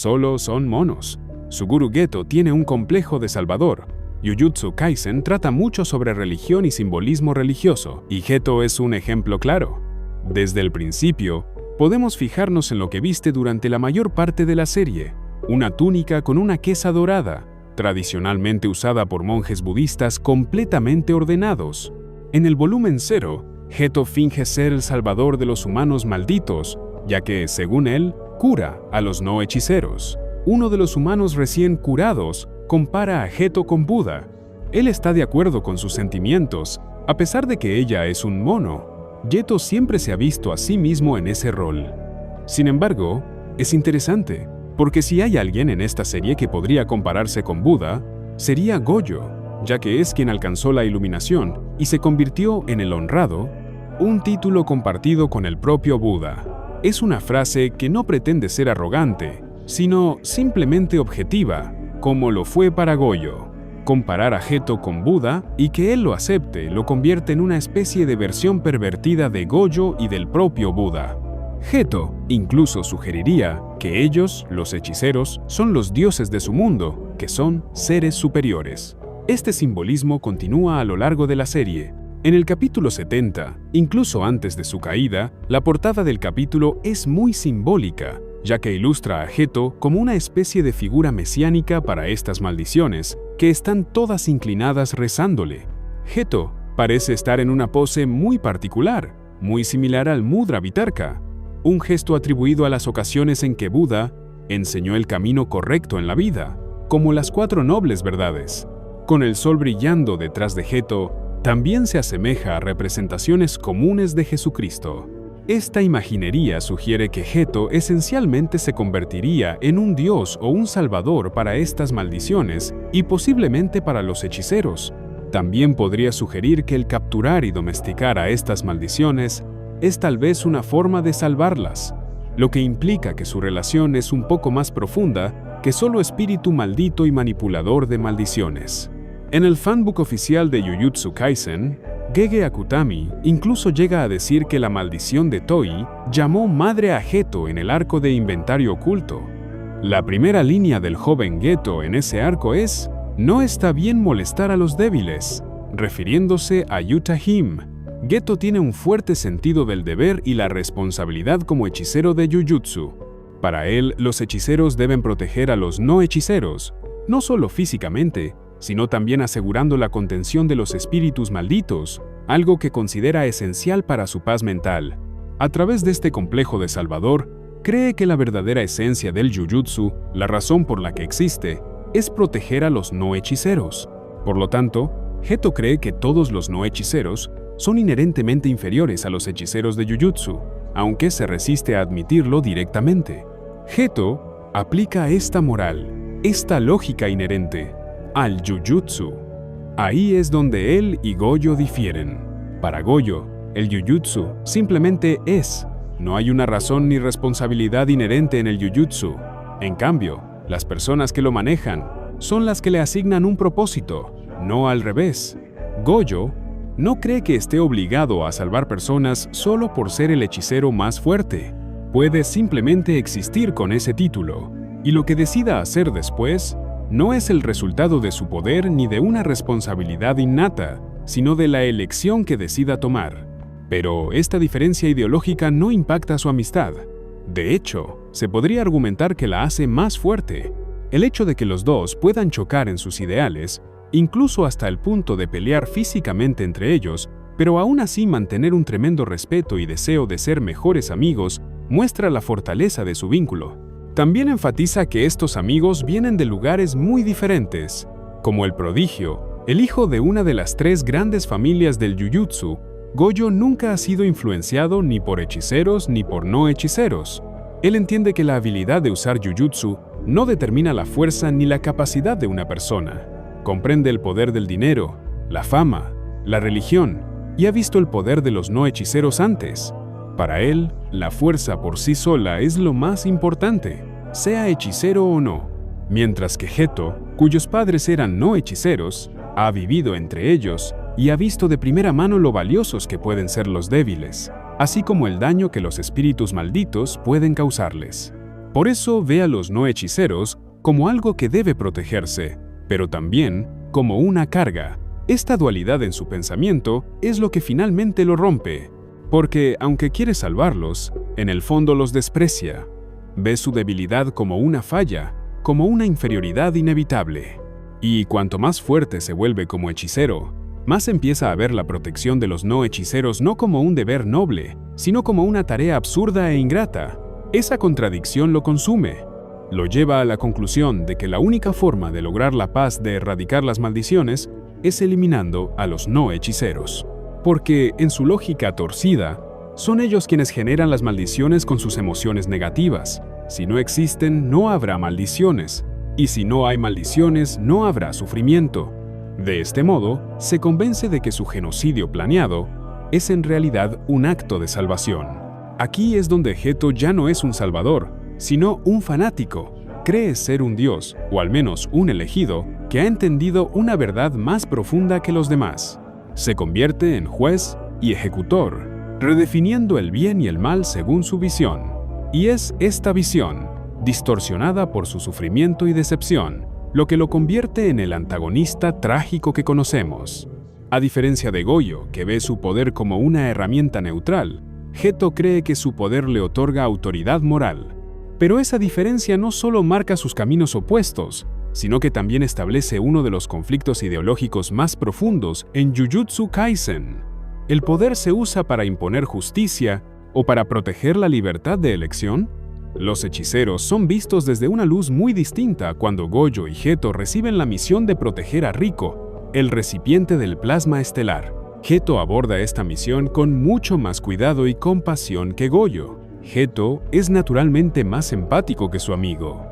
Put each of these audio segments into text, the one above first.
solo son monos. Suguru Geto tiene un complejo de salvador. Jujutsu Kaisen trata mucho sobre religión y simbolismo religioso, y Geto es un ejemplo claro. Desde el principio, podemos fijarnos en lo que viste durante la mayor parte de la serie: una túnica con una queza dorada, tradicionalmente usada por monjes budistas completamente ordenados. En el volumen 0, Geto finge ser el salvador de los humanos malditos, ya que, según él, cura a los no hechiceros. Uno de los humanos recién curados compara a Geto con Buda. Él está de acuerdo con sus sentimientos, a pesar de que ella es un mono. Geto siempre se ha visto a sí mismo en ese rol. Sin embargo, es interesante, porque si hay alguien en esta serie que podría compararse con Buda, sería Gojo, ya que es quien alcanzó la iluminación y se convirtió en el honrado, un título compartido con el propio Buda. Es una frase que no pretende ser arrogante, sino simplemente objetiva, como lo fue para Gojo. Comparar a Geto con Buda y que él lo acepte lo convierte en una especie de versión pervertida de Gojo y del propio Buda. Geto incluso sugeriría que ellos, los hechiceros, son los dioses de su mundo, que son seres superiores. Este simbolismo continúa a lo largo de la serie. En el capítulo 70, incluso antes de su caída, la portada del capítulo es muy simbólica, ya que ilustra a Geto como una especie de figura mesiánica para estas maldiciones, que están todas inclinadas rezándole. Geto parece estar en una pose muy particular, muy similar al Mudra Vitarka, un gesto atribuido a las ocasiones en que Buda enseñó el camino correcto en la vida, como las 4 nobles verdades. Con el sol brillando detrás de Geto, también se asemeja a representaciones comunes de Jesucristo. Esta imaginería sugiere que Geto esencialmente se convertiría en un dios o un salvador para estas maldiciones y posiblemente para los hechiceros. También podría sugerir que el capturar y domesticar a estas maldiciones es tal vez una forma de salvarlas, lo que implica que su relación es un poco más profunda que solo espíritu maldito y manipulador de maldiciones. En el fanbook oficial de Jujutsu Kaisen, Gege Akutami incluso llega a decir que la maldición de Toii llamó madre a Geto en el arco de Inventario Oculto. La primera línea del joven Geto en ese arco es: "No está bien molestar a los débiles", refiriéndose a Yuta Hime. Geto tiene un fuerte sentido del deber y la responsabilidad como hechicero de Jujutsu. Para él, los hechiceros deben proteger a los no hechiceros, no solo físicamente, sino también asegurando la contención de los espíritus malditos, algo que considera esencial para su paz mental. A través de este complejo de salvador, cree que la verdadera esencia del Jujutsu, la razón por la que existe, es proteger a los no hechiceros. Por lo tanto, Geto cree que todos los no hechiceros son inherentemente inferiores a los hechiceros de Jujutsu, aunque se resiste a admitirlo directamente. Geto aplica esta moral, esta lógica inherente, al Jujutsu. Ahí es donde él y Gojo difieren. Para Gojo, el Jujutsu simplemente es. No hay una razón ni responsabilidad inherente en el Jujutsu. En cambio, las personas que lo manejan son las que le asignan un propósito, no al revés. Gojo no cree que esté obligado a salvar personas solo por ser el hechicero más fuerte. Puede simplemente existir con ese título, y lo que decida hacer después no es el resultado de su poder ni de una responsabilidad innata, sino de la elección que decida tomar. Pero esta diferencia ideológica no impacta su amistad. De hecho, se podría argumentar que la hace más fuerte. El hecho de que los dos puedan chocar en sus ideales, incluso hasta el punto de pelear físicamente entre ellos, pero aún así mantener un tremendo respeto y deseo de ser mejores amigos, muestra la fortaleza de su vínculo. También enfatiza que estos amigos vienen de lugares muy diferentes. Como el prodigio, el hijo de una de las 3 grandes familias del Jujutsu, Gojo nunca ha sido influenciado ni por hechiceros ni por no hechiceros. Él entiende que la habilidad de usar Jujutsu no determina la fuerza ni la capacidad de una persona. Comprende el poder del dinero, la fama, la religión, y ha visto el poder de los no hechiceros antes. Para él, la fuerza por sí sola es lo más importante, sea hechicero o no. Mientras que Geto, cuyos padres eran no hechiceros, ha vivido entre ellos y ha visto de primera mano lo valiosos que pueden ser los débiles, así como el daño que los espíritus malditos pueden causarles. Por eso ve a los no hechiceros como algo que debe protegerse, pero también como una carga. Esta dualidad en su pensamiento es lo que finalmente lo rompe, porque aunque quiere salvarlos, en el fondo los desprecia. Ve su debilidad como una falla, como una inferioridad inevitable. Y cuanto más fuerte se vuelve como hechicero, más empieza a ver la protección de los no hechiceros no como un deber noble, sino como una tarea absurda e ingrata. Esa contradicción lo consume. Lo lleva a la conclusión de que la única forma de lograr la paz de erradicar las maldiciones es eliminando a los no hechiceros. Porque, en su lógica torcida, son ellos quienes generan las maldiciones con sus emociones negativas. Si no existen, no habrá maldiciones. Y si no hay maldiciones, no habrá sufrimiento. De este modo, se convence de que su genocidio planeado es en realidad un acto de salvación. Aquí es donde Geto ya no es un salvador, sino un fanático. Cree ser un dios, o al menos un elegido, que ha entendido una verdad más profunda que los demás. Se convierte en juez y ejecutor, redefiniendo el bien y el mal según su visión. Y es esta visión, distorsionada por su sufrimiento y decepción, lo que lo convierte en el antagonista trágico que conocemos. A diferencia de Goyo, que ve su poder como una herramienta neutral, Geto cree que su poder le otorga autoridad moral. Pero esa diferencia no solo marca sus caminos opuestos, sino que también establece uno de los conflictos ideológicos más profundos en Jujutsu Kaisen. ¿El poder se usa para imponer justicia o para proteger la libertad de elección? Los hechiceros son vistos desde una luz muy distinta cuando Gojo y Geto reciben la misión de proteger a Riko, el recipiente del plasma estelar. Geto aborda esta misión con mucho más cuidado y compasión que Gojo. Geto es naturalmente más empático que su amigo.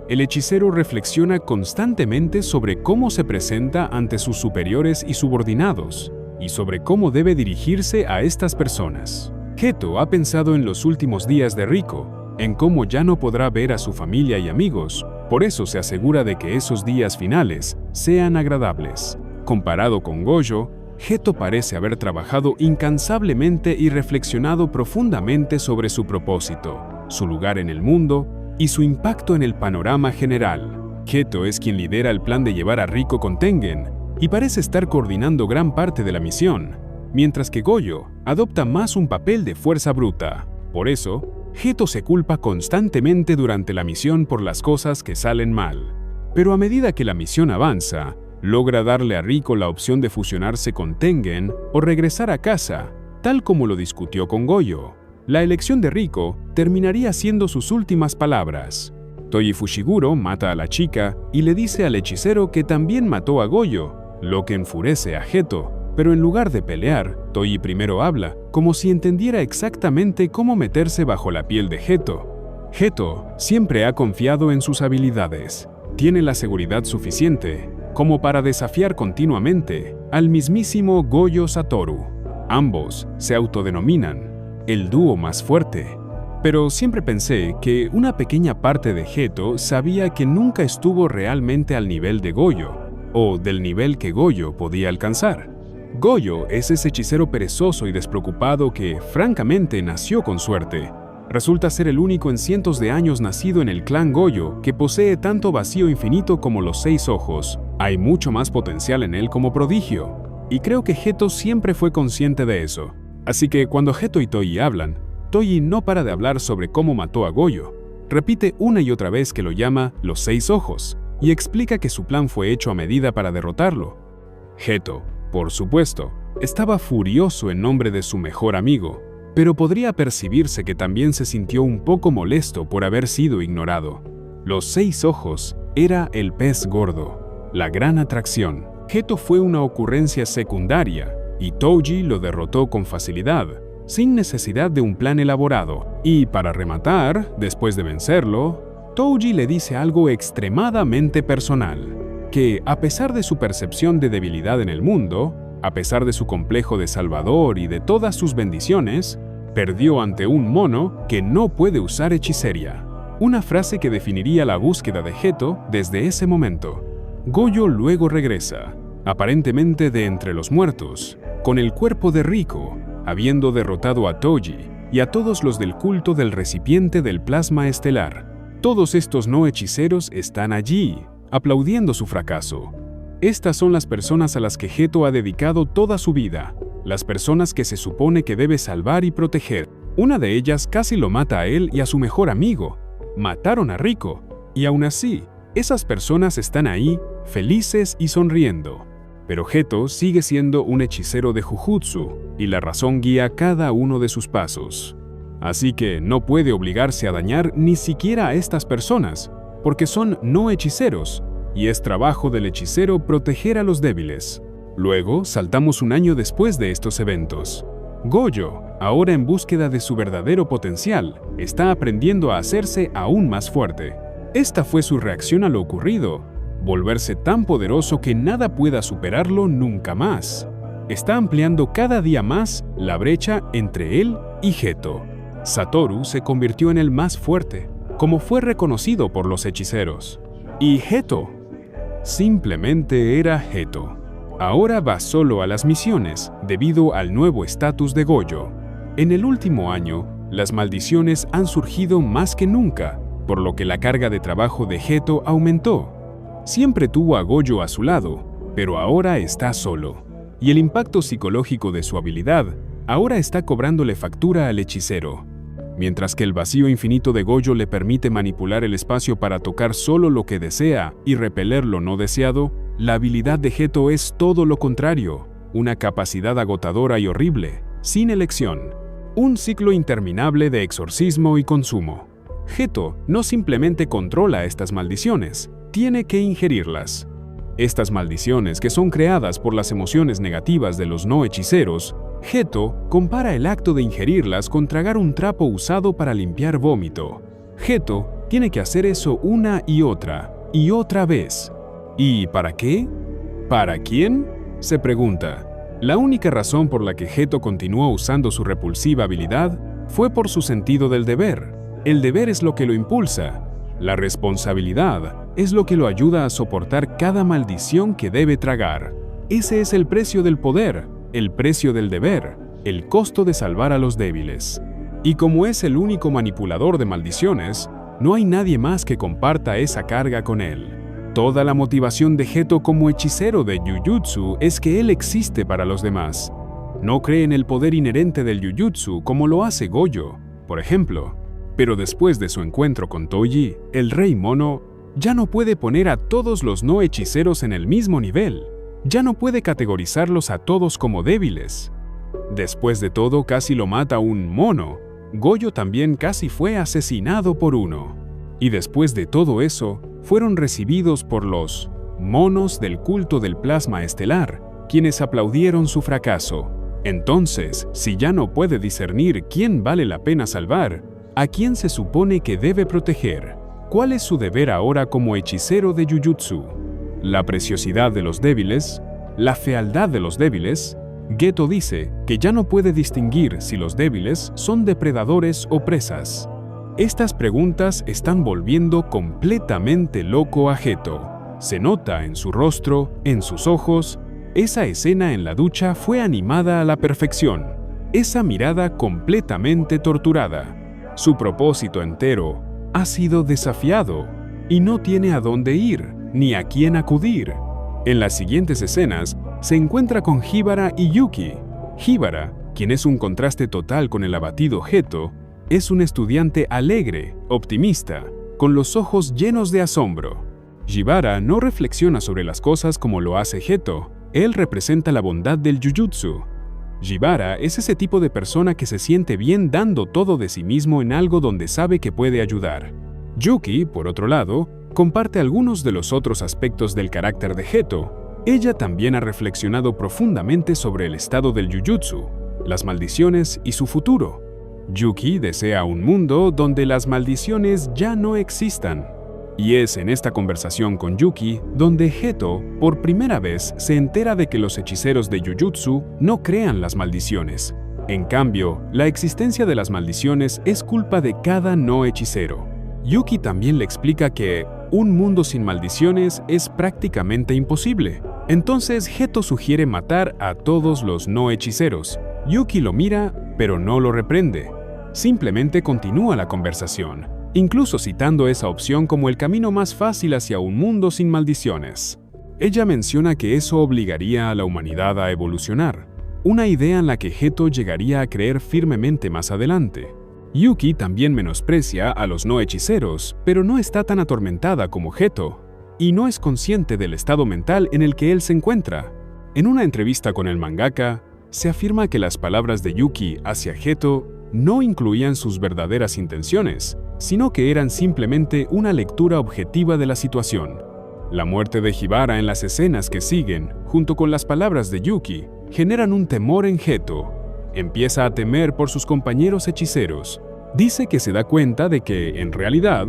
El hechicero reflexiona constantemente sobre cómo se presenta ante sus superiores y subordinados, y sobre cómo debe dirigirse a estas personas. Geto ha pensado en los últimos días de Riko, en cómo ya no podrá ver a su familia y amigos, por eso se asegura de que esos días finales sean agradables. Comparado con Gojo, Geto parece haber trabajado incansablemente y reflexionado profundamente sobre su propósito, su lugar en el mundo y su impacto en el panorama general. Geto es quien lidera el plan de llevar a Riko con Tengen y parece estar coordinando gran parte de la misión, mientras que Gojo adopta más un papel de fuerza bruta. Por eso, Geto se culpa constantemente durante la misión por las cosas que salen mal. Pero a medida que la misión avanza, logra darle a Riko la opción de fusionarse con Tengen o regresar a casa, tal como lo discutió con Gojo. La elección de Riko terminaría siendo sus últimas palabras. Toji Fushiguro mata a la chica y le dice al hechicero que también mató a Gojo, lo que enfurece a Geto, pero en lugar de pelear, Toji primero habla, como si entendiera exactamente cómo meterse bajo la piel de Geto. Geto siempre ha confiado en sus habilidades. Tiene la seguridad suficiente como para desafiar continuamente al mismísimo Gojo Satoru. Ambos se autodenominan el dúo más fuerte. Pero siempre pensé que una pequeña parte de Geto sabía que nunca estuvo realmente al nivel de Gojo, o del nivel que Gojo podía alcanzar. Gojo es ese hechicero perezoso y despreocupado que, francamente, nació con suerte. Resulta ser el único en cientos de años nacido en el clan Gojo que posee tanto vacío infinito como los 6 ojos. Hay mucho más potencial en él como prodigio, y creo que Geto siempre fue consciente de eso. Así que cuando Geto y Toji hablan, Toji no para de hablar sobre cómo mató a Gojo. Repite una y otra vez que lo llama los 6 ojos, y explica que su plan fue hecho a medida para derrotarlo. Geto, por supuesto, estaba furioso en nombre de su mejor amigo, pero podría percibirse que también se sintió un poco molesto por haber sido ignorado. Los 6 ojos era el pez gordo, la gran atracción. Geto fue una ocurrencia secundaria, y Toji lo derrotó con facilidad, sin necesidad de un plan elaborado. Y para rematar, después de vencerlo, Toji le dice algo extremadamente personal, que a pesar de su percepción de debilidad en el mundo, a pesar de su complejo de salvador y de todas sus bendiciones, perdió ante un mono que no puede usar hechicería. Una frase que definiría la búsqueda de Geto desde ese momento. Gojo luego regresa, aparentemente de entre los muertos, con el cuerpo de Riko, habiendo derrotado a Toji y a todos los del culto del recipiente del plasma estelar. Todos estos no hechiceros están allí, aplaudiendo su fracaso. Estas son las personas a las que Geto ha dedicado toda su vida, las personas que se supone que debe salvar y proteger. Una de ellas casi lo mata a él y a su mejor amigo. Mataron a Rico, y aún así, esas personas están ahí, felices y sonriendo. Pero Geto sigue siendo un hechicero de Jujutsu, y la razón guía cada uno de sus pasos. Así que no puede obligarse a dañar ni siquiera a estas personas, porque son no hechiceros, y es trabajo del hechicero proteger a los débiles. Luego, saltamos un año después de estos eventos. Gojo, ahora en búsqueda de su verdadero potencial, está aprendiendo a hacerse aún más fuerte. Esta fue su reacción a lo ocurrido, volverse tan poderoso que nada pueda superarlo nunca más. Está ampliando cada día más la brecha entre él y Geto. Satoru se convirtió en el más fuerte, como fue reconocido por los hechiceros. Y Geto simplemente era Geto. Ahora va solo a las misiones debido al nuevo estatus de Gojo. En el último año, las maldiciones han surgido más que nunca, por lo que la carga de trabajo de Geto aumentó. Siempre tuvo a Gojo a su lado, pero ahora está solo. Y el impacto psicológico de su habilidad ahora está cobrándole factura al hechicero. Mientras que el vacío infinito de Gojo le permite manipular el espacio para tocar solo lo que desea y repeler lo no deseado, la habilidad de Geto es todo lo contrario, una capacidad agotadora y horrible, sin elección. Un ciclo interminable de exorcismo y consumo. Geto no simplemente controla estas maldiciones, tiene que ingerirlas. Estas maldiciones, que son creadas por las emociones negativas de los no hechiceros, Geto compara el acto de ingerirlas con tragar un trapo usado para limpiar vómito. Geto tiene que hacer eso una y otra vez. ¿Y para qué? ¿Para quién?, se pregunta. La única razón por la que Geto continuó usando su repulsiva habilidad fue por su sentido del deber. El deber es lo que lo impulsa. La responsabilidad es lo que lo ayuda a soportar cada maldición que debe tragar. Ese es el precio del poder, el precio del deber, el costo de salvar a los débiles. Y como es el único manipulador de maldiciones, no hay nadie más que comparta esa carga con él. Toda la motivación de Geto como hechicero de Jujutsu es que él existe para los demás. No cree en el poder inherente del Jujutsu como lo hace Gojo, por ejemplo. Pero después de su encuentro con Toji, el Rey Mono, ya no puede poner a todos los no hechiceros en el mismo nivel. Ya no puede categorizarlos a todos como débiles. Después de todo, casi lo mata un mono. Gojo también casi fue asesinado por uno. Y después de todo eso, fueron recibidos por los monos del culto del plasma estelar, quienes aplaudieron su fracaso. Entonces, si ya no puede discernir quién vale la pena salvar, ¿a quién se supone que debe proteger? ¿Cuál es su deber ahora como hechicero de Jujutsu? ¿La preciosidad de los débiles? ¿La fealdad de los débiles? Geto dice que ya no puede distinguir si los débiles son depredadores o presas. Estas preguntas están volviendo completamente loco a Geto. Se nota en su rostro, en sus ojos. Esa escena en la ducha fue animada a la perfección. Esa mirada completamente torturada. Su propósito entero ha sido desafiado y no tiene a dónde ir ni a quién acudir. En las siguientes escenas se encuentra con Hibara y Yuki. Hibara, quien es un contraste total con el abatido Geto, es un estudiante alegre, optimista, con los ojos llenos de asombro. Hibara no reflexiona sobre las cosas como lo hace Geto. Él representa la bondad del Jujutsu. Hibara es ese tipo de persona que se siente bien dando todo de sí mismo en algo donde sabe que puede ayudar. Yuki, por otro lado, comparte algunos de los otros aspectos del carácter de Geto. Ella también ha reflexionado profundamente sobre el estado del Jujutsu, las maldiciones y su futuro. Yuki desea un mundo donde las maldiciones ya no existan. Y es en esta conversación con Yuki donde Geto, por primera vez, se entera de que los hechiceros de Jujutsu no crean las maldiciones. En cambio, la existencia de las maldiciones es culpa de cada no hechicero. Yuki también le explica que un mundo sin maldiciones es prácticamente imposible. Entonces Geto sugiere matar a todos los no hechiceros. Yuki lo mira, pero no lo reprende. Simplemente continúa la conversación. incluso citando esa opción como el camino más fácil hacia un mundo sin maldiciones. Ella menciona que eso obligaría a la humanidad a evolucionar, una idea en la que Geto llegaría a creer firmemente más adelante. Yuki también menosprecia a los no hechiceros, pero no está tan atormentada como Geto, y no es consciente del estado mental en el que él se encuentra. En una entrevista con el mangaka, se afirma que las palabras de Yuki hacia Geto no incluían sus verdaderas intenciones, sino que eran simplemente una lectura objetiva de la situación. La muerte de Hibara en las escenas que siguen, junto con las palabras de Yuki, generan un temor en Geto. Empieza a temer por sus compañeros hechiceros. Dice que se da cuenta de que, en realidad,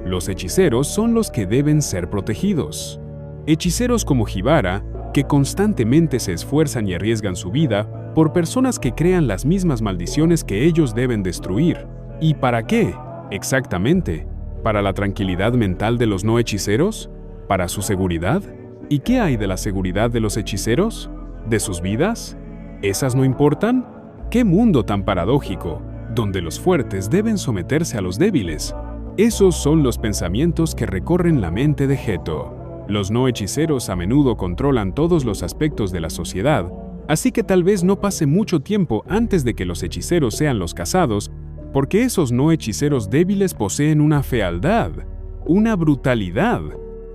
los hechiceros son los que deben ser protegidos. Hechiceros como Hibara, que constantemente se esfuerzan y arriesgan su vida por personas que crean las mismas maldiciones que ellos deben destruir. ¿Y para qué? Exactamente. ¿Para la tranquilidad mental de los no hechiceros? ¿Para su seguridad? ¿Y qué hay de la seguridad de los hechiceros? ¿De sus vidas? ¿Esas no importan? ¡Qué mundo tan paradójico, donde los fuertes deben someterse a los débiles! Esos son los pensamientos que recorren la mente de Geto. Los no hechiceros a menudo controlan todos los aspectos de la sociedad, así que tal vez no pase mucho tiempo antes de que los hechiceros sean los cazados, porque esos no hechiceros débiles poseen una fealdad, una brutalidad.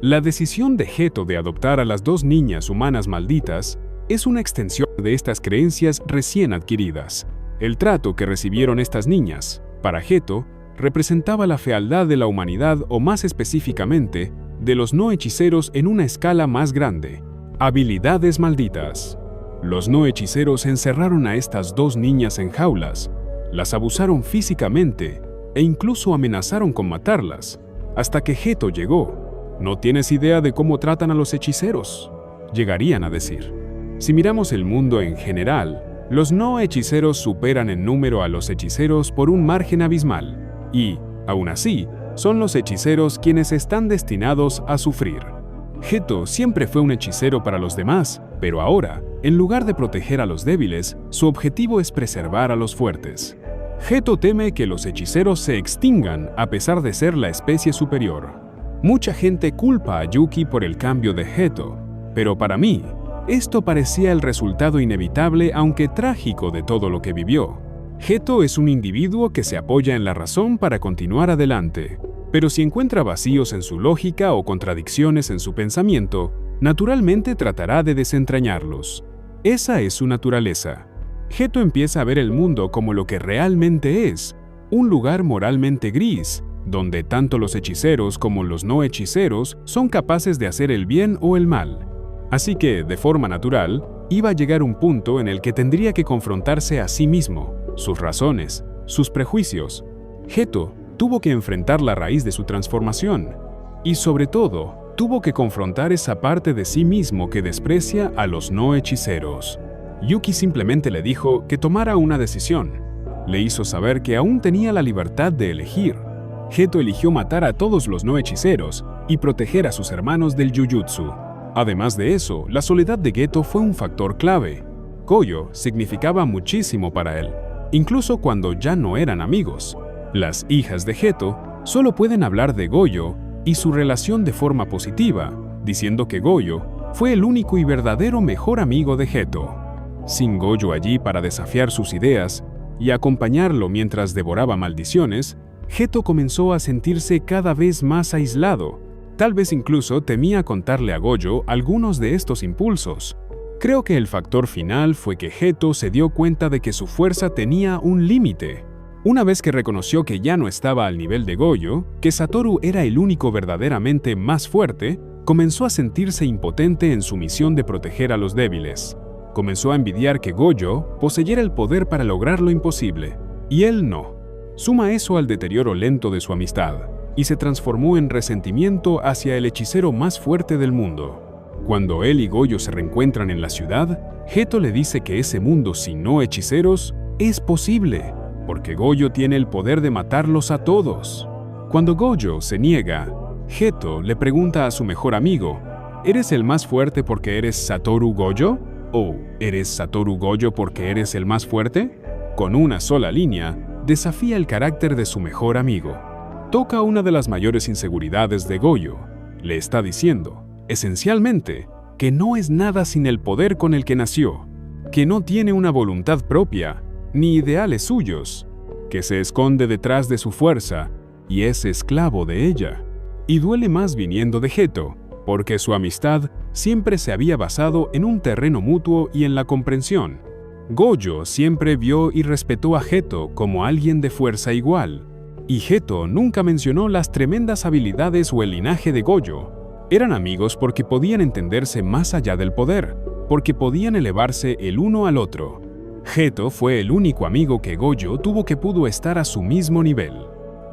La decisión de Geto de adoptar a las dos niñas humanas malditas es una extensión de estas creencias recién adquiridas. El trato que recibieron estas niñas, para Geto, representaba la fealdad de la humanidad o más específicamente, de los no hechiceros en una escala más grande. Habilidades malditas. Los no hechiceros encerraron a estas dos niñas en jaulas, las abusaron físicamente e incluso amenazaron con matarlas, hasta que Geto llegó. «No tienes idea de cómo tratan a los hechiceros», llegarían a decir. Si miramos el mundo en general, los no hechiceros superan en número a los hechiceros por un margen abismal, y, aún así, son los hechiceros quienes están destinados a sufrir. Geto siempre fue un hechicero para los demás, pero ahora, en lugar de proteger a los débiles, su objetivo es preservar a los fuertes. Geto teme que los hechiceros se extingan a pesar de ser la especie superior. Mucha gente culpa a Yuki por el cambio de Geto, pero para mí, esto parecía el resultado inevitable aunque trágico de todo lo que vivió. Geto es un individuo que se apoya en la razón para continuar adelante, pero si encuentra vacíos en su lógica o contradicciones en su pensamiento, naturalmente tratará de desentrañarlos. Esa es su naturaleza. Geto empieza a ver el mundo como lo que realmente es, un lugar moralmente gris, donde tanto los hechiceros como los no hechiceros son capaces de hacer el bien o el mal. Así que, de forma natural, iba a llegar un punto en el que tendría que confrontarse a sí mismo, sus razones, sus prejuicios. Geto tuvo que enfrentar la raíz de su transformación y, sobre todo, tuvo que confrontar esa parte de sí mismo que desprecia a los no hechiceros. Yuki simplemente le dijo que tomara una decisión. Le hizo saber que aún tenía la libertad de elegir. Geto eligió matar a todos los no hechiceros y proteger a sus hermanos del Jujutsu. Además de eso, la soledad de Geto fue un factor clave. Gojo significaba muchísimo para él, incluso cuando ya no eran amigos. Las hijas de Geto solo pueden hablar de Gojo y su relación de forma positiva, diciendo que Gojo fue el único y verdadero mejor amigo de Geto. Sin Gojo allí para desafiar sus ideas y acompañarlo mientras devoraba maldiciones, Geto comenzó a sentirse cada vez más aislado. Tal vez incluso temía contarle a Gojo algunos de estos impulsos. Creo que el factor final fue que Geto se dio cuenta de que su fuerza tenía un límite. Una vez que reconoció que ya no estaba al nivel de Gojo, que Satoru era el único verdaderamente más fuerte, comenzó a sentirse impotente en su misión de proteger a los débiles. Comenzó a envidiar que Gojo poseyera el poder para lograr lo imposible, y él no. Suma eso al deterioro lento de su amistad, y se transformó en resentimiento hacia el hechicero más fuerte del mundo. Cuando él y Gojo se reencuentran en la ciudad, Geto le dice que ese mundo sin no hechiceros es posible, porque Gojo tiene el poder de matarlos a todos. Cuando Gojo se niega, Geto le pregunta a su mejor amigo, ¿eres el más fuerte porque eres Satoru Gojo? ¿O eres Satoru Gojo porque eres el más fuerte? Con una sola línea, desafía el carácter de su mejor amigo. toca una de las mayores inseguridades de Gojo. Le está diciendo, esencialmente, que no es nada sin el poder con el que nació, que no tiene una voluntad propia, ni ideales suyos, que se esconde detrás de su fuerza y es esclavo de ella. Y duele más viniendo de Geto, porque su amistad siempre se había basado en un terreno mutuo y en la comprensión. Gojo siempre vio y respetó a Geto como alguien de fuerza igual, y Geto nunca mencionó las tremendas habilidades o el linaje de Gojo. Eran amigos porque podían entenderse más allá del poder, porque podían elevarse el uno al otro. Geto fue el único amigo que Gojo tuvo que pudo estar a su mismo nivel.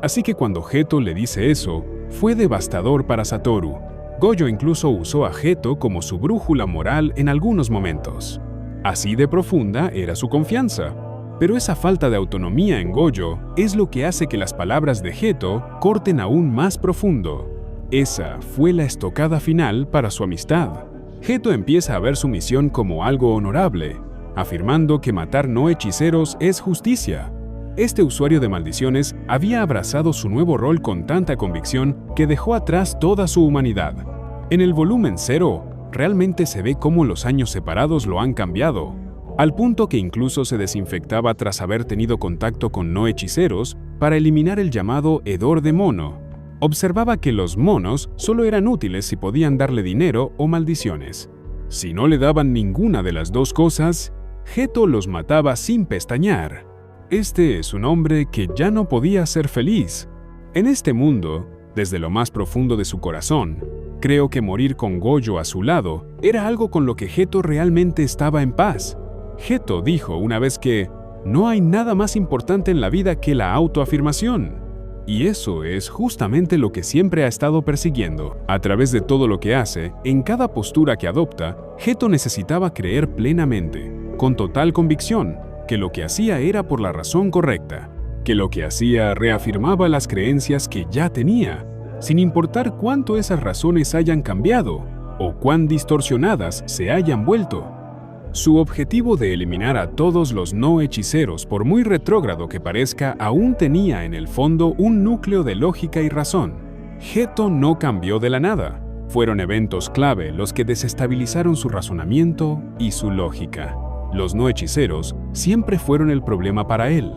Así que cuando Geto le dice eso, fue devastador para Satoru. Gojo incluso usó a Geto como su brújula moral en algunos momentos. Así de profunda era su confianza. Pero esa falta de autonomía en Gojo es lo que hace que las palabras de Geto corten aún más profundo. Esa fue la estocada final para su amistad. Geto empieza a ver su misión como algo honorable, afirmando que matar no hechiceros es justicia. Este usuario de maldiciones había abrazado su nuevo rol con tanta convicción que dejó atrás toda su humanidad. En el volumen 0, realmente se ve cómo los años separados lo han cambiado, al punto que incluso se desinfectaba tras haber tenido contacto con no hechiceros para eliminar el llamado hedor de mono. Observaba que los monos solo eran útiles si podían darle dinero o maldiciones. Si no le daban ninguna de las dos cosas, Geto los mataba sin pestañear. Este es un hombre que ya no podía ser feliz. En este mundo, desde lo más profundo de su corazón, creo que morir con Gojo a su lado era algo con lo que Geto realmente estaba en paz. Geto dijo una vez que no hay nada más importante en la vida que la autoafirmación. Y eso es justamente lo que siempre ha estado persiguiendo. A través de todo lo que hace, en cada postura que adopta, Geto necesitaba creer plenamente, con total convicción, que lo que hacía era por la razón correcta, que lo que hacía reafirmaba las creencias que ya tenía, sin importar cuánto esas razones hayan cambiado o cuán distorsionadas se hayan vuelto. Su objetivo de eliminar a todos los no hechiceros, por muy retrógrado que parezca, aún tenía en el fondo un núcleo de lógica y razón. Geto no cambió de la nada. Fueron eventos clave los que desestabilizaron su razonamiento y su lógica. Los no hechiceros siempre fueron el problema para él,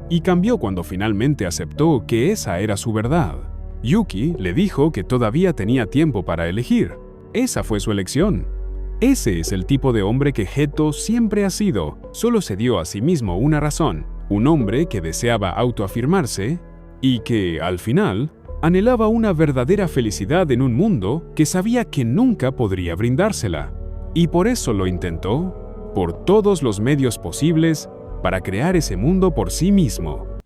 y cambió cuando finalmente aceptó que esa era su verdad. Yuki le dijo que todavía tenía tiempo para elegir. Esa fue su elección. Ese es el tipo de hombre que Geto siempre ha sido. Solo se dio a sí mismo una razón, un hombre que deseaba autoafirmarse y que, al final, anhelaba una verdadera felicidad en un mundo que sabía que nunca podría brindársela. Y por eso lo intentó por todos los medios posibles para crear ese mundo por sí mismo.